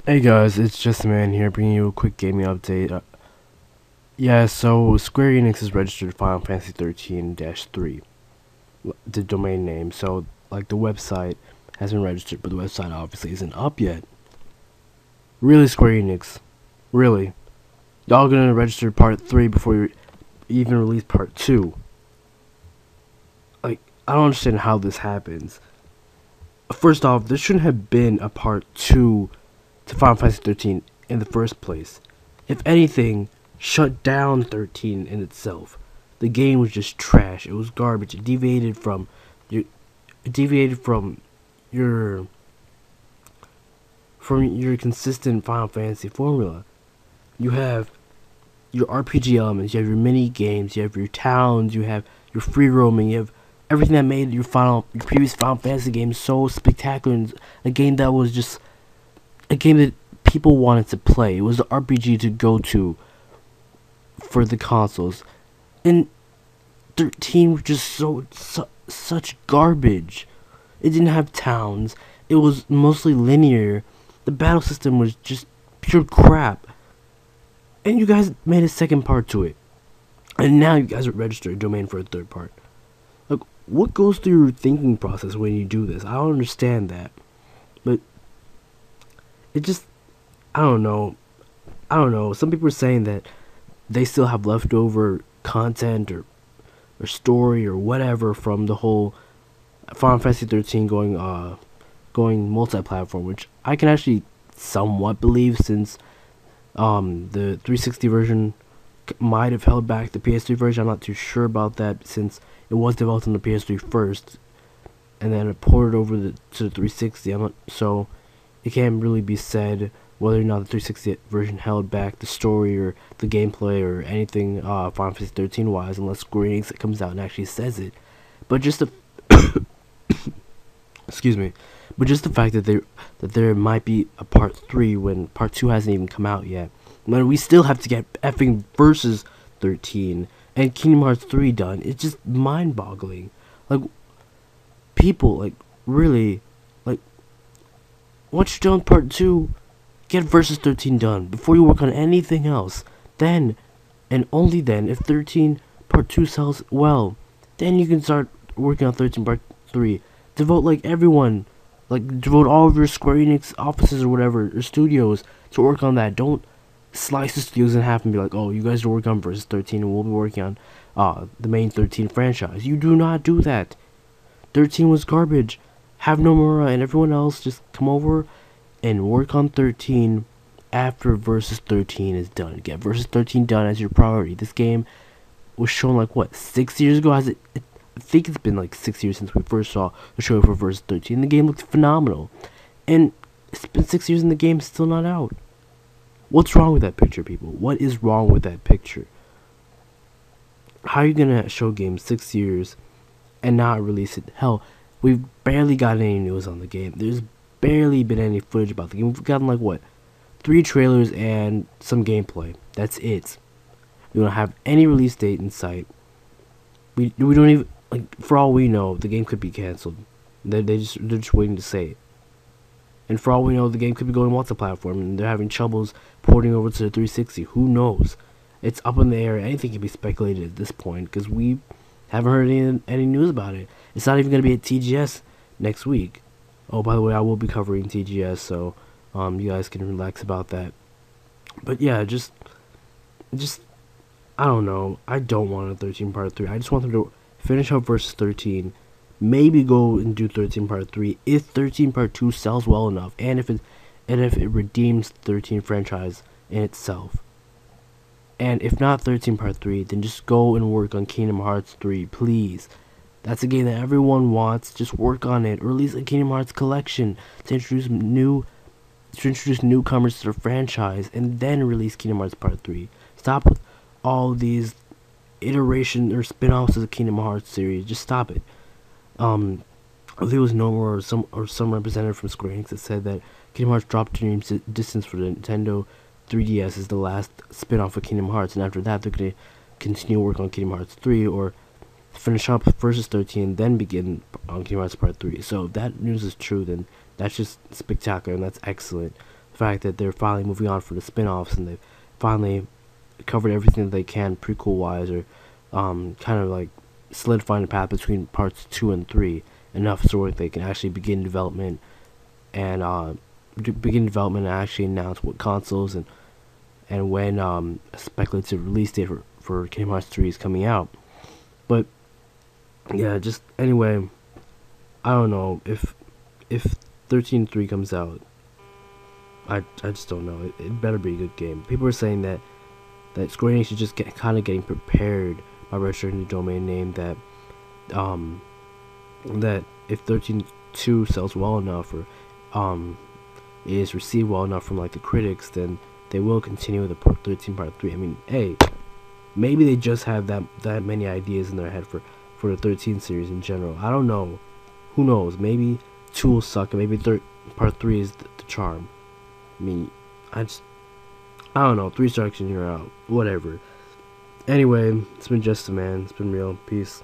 Hey guys, it's just a man here bringing you a quick gaming update. Yeah, so Square Enix has registered Final Fantasy 13-3, the domain name. So, like, the website has been registered, but the website obviously isn't up yet. Really, Square Enix? Really? Y'all gonna register Part 3 before you even release Part 2? Like, I don't understand how this happens. First off, there shouldn't have been a Part 2 to Final Fantasy 13 in the first place. If anything, shut down 13 in itself. The game was just trash. It was garbage. It deviated from your your consistent Final Fantasy formula. You have your RPG elements, you have your mini games, you have your towns, you have your free roaming, you have everything that made your previous Final Fantasy game so spectacular, and a game that was just a game that people wanted to play. It was the RPG to go to for the consoles. And 13 was just such garbage. It didn't have towns. It was mostly linear. The battle system was just pure crap. And you guys made a second part to it. And now you guys are registered a domain for a third part. Like, what goes through your thinking process when you do this? I don't understand that. But it just, I don't know. Some people are saying that they still have leftover content or story or whatever from the whole Final Fantasy 13 going multi-platform, which I can actually somewhat believe, since the 360 version might have held back the PS3 version. I'm not too sure about that, since it was developed on the PS3 first and then it ported over to the 360. So it can't really be said whether or not the 360 version held back the story or the gameplay or anything Final Fantasy 13 wise, unless Square Enix comes out and actually says it. But just the excuse me, but just the fact that there might be a part 3 when part 2 hasn't even come out yet. When we still have to get effing Versus 13 and Kingdom Hearts 3 done, it's just mind-boggling. Like, people, like, really, like, once you're done part 2, get Versus 13 done before you work on anything else. Then, and only then, if 13 part 2 sells well, then you can start working on 13 part 3. Devote, like, everyone, like, devote all of your Square Enix offices or whatever, or studios, to work on that. Don't slice the studios in half and be like, oh, you guys are working on Versus 13 and we'll be working on the main 13 franchise. You do not do that. 13 was garbage. Have Nomura and everyone else just come over and work on 13 after Versus 13 is done. Get Versus 13 done as your priority. This game was shown, like, what, 6 years ago? I think it's been like 6 years since we first saw the show for Versus 13. The game looked phenomenal. And it's been 6 years and the game's still not out. What's wrong with that picture, people? What is wrong with that picture? How are you gonna show a game 6 years and not release it? Hell, we've barely gotten any news on the game. There's barely been any footage about the game. We've gotten, like, what, 3 trailers and some gameplay. That's it. We don't have any release date in sight. We don't even, like, for all we know, the game could be cancelled. They're just waiting to say it. And for all we know, the game could be going multi-platform and they're having troubles porting over to the 360. Who knows? It's up in the air. Anything can be speculated at this point, because we haven't heard any news about it. It's not even going to be at TGS next week. Oh, by the way, I will be covering TGS, so you guys can relax about that. But yeah, just I don't know. I don't want a 13 part 3. I just want them to finish up Versus 13. Maybe go and do 13 part 3 if 13 part 2 sells well enough, and if it redeems 13 franchise in itself. And if not 13 part 3, then just go and work on Kingdom Hearts 3, please. That's a game that everyone wants. Just work on it, or release a Kingdom Hearts collection to introduce newcomers to the franchise, and then release Kingdom Hearts Part 3. Stop with all these iteration or spin-offs of the Kingdom Hearts series. Just stop it. I think it was Nomura or some representative from Square Enix that said that Kingdom Hearts Drop Dream Distance for the Nintendo 3DS is the last spin-off of Kingdom Hearts, and after that they're going to continue work on Kingdom Hearts 3, or finish up Versus 13 and then begin on Kingdom Hearts Part 3. So if that news is true, then that's just spectacular and that's excellent. the fact that they're finally moving on for the spin-offs, and they've finally covered everything that they can prequel wise, or kind of like solidifying the path between parts 2 and 3 enough so that they can actually begin development and and actually announce what consoles and when a speculative release date for Kingdom Hearts 3 is coming out. But yeah, just anyway, I don't know if 13-3 comes out. I just don't know. It better be a good game. People are saying that Square Enix is just getting prepared by registering the domain name, that if 13-2 sells well enough, or is received well enough from like the critics, then they will continue with the 13 part 3. I mean, hey, maybe they just have that many ideas in their head for the 13 series in general. I don't know. Who knows? Maybe 2 will suck, and maybe part 3 is the charm. I mean, I don't know. 3 strikes and you're out. Whatever. Anyway, it's been Just a Man. It's been real. Peace.